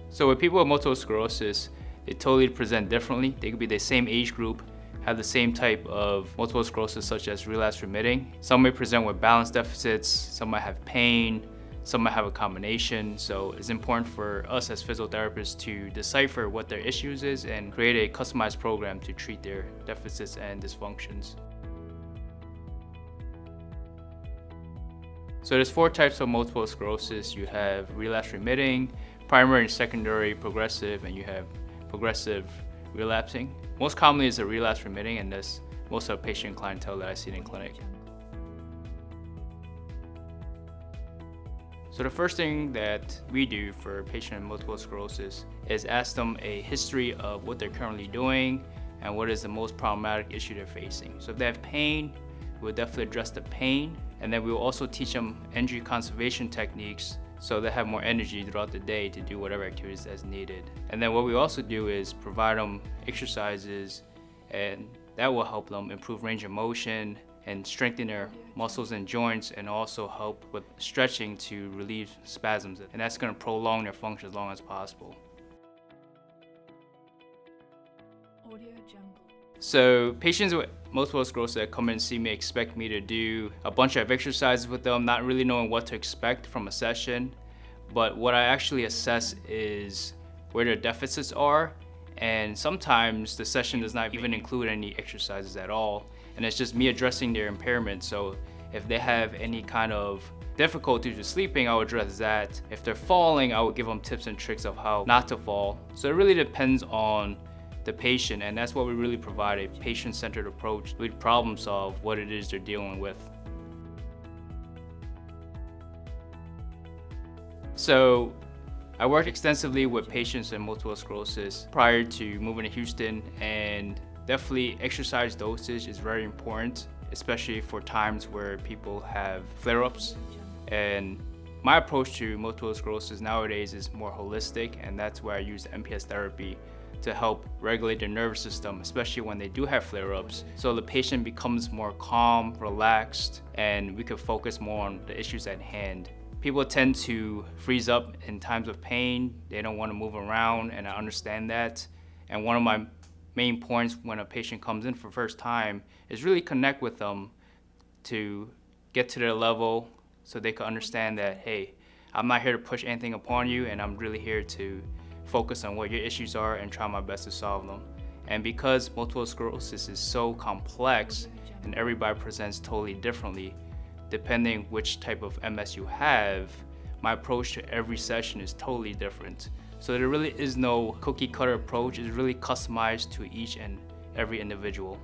So with people with multiple sclerosis, they totally present differently. They could be the same age group, have the same type of multiple sclerosis such as relapse remitting. Some may present with balance deficits, some might have pain, some might have a combination. So it's important for us as physiotherapists to decipher what their issues is and create a customized program to treat their deficits and dysfunctions. So there's 4 types of multiple sclerosis. You have relapse remitting, primary and secondary progressive, and you have progressive relapsing. Most commonly is a relapse remitting, and that's most of the patient clientele that I see in clinic. So the first thing that we do for a patient with multiple sclerosis is ask them a history of what they're currently doing and what is the most problematic issue they're facing. So if they have pain, we'll definitely address the pain, and then we'll also teach them energy conservation techniques so they have more energy throughout the day to do whatever activities that's needed. And then what we also do is provide them exercises, and that will help them improve range of motion and strengthen their muscles and joints, and also help with stretching to relieve spasms. And that's going to prolong their function as long as possible. So patients with multiple sclerosis that come in and see me expect me to do a bunch of exercises with them, not really knowing what to expect from a session. But what I actually assess is where their deficits are. And sometimes the session does not even include any exercises at all. And it's just me addressing their impairment. So if they have any kind of difficulty with sleeping, I would address that. If they're falling, I would give them tips and tricks of how not to fall. So it really depends on the patient, and that's what we really provide, a patient-centered approach. We problem solve what it is they're dealing with. So I worked extensively with patients with multiple sclerosis prior to moving to Houston, and definitely exercise dosage is very important, especially for times where people have flare-ups. And my approach to multiple sclerosis nowadays is more holistic, and that's where I use MPS therapy to help regulate their nervous system, especially when they do have flare-ups. So the patient becomes more calm, relaxed, and we can focus more on the issues at hand. People tend to freeze up in times of pain. They don't want to move around, and I understand that. And one of my main points when a patient comes in for the first time is really connect with them to get to their level so they can understand that, hey, I'm not here to push anything upon you, and I'm really here to focus on what your issues are and try my best to solve them. And because multiple sclerosis is so complex and everybody presents totally differently, depending which type of MS you have, my approach to every session is totally different. So there really is no cookie cutter approach. It's really customized to each and every individual.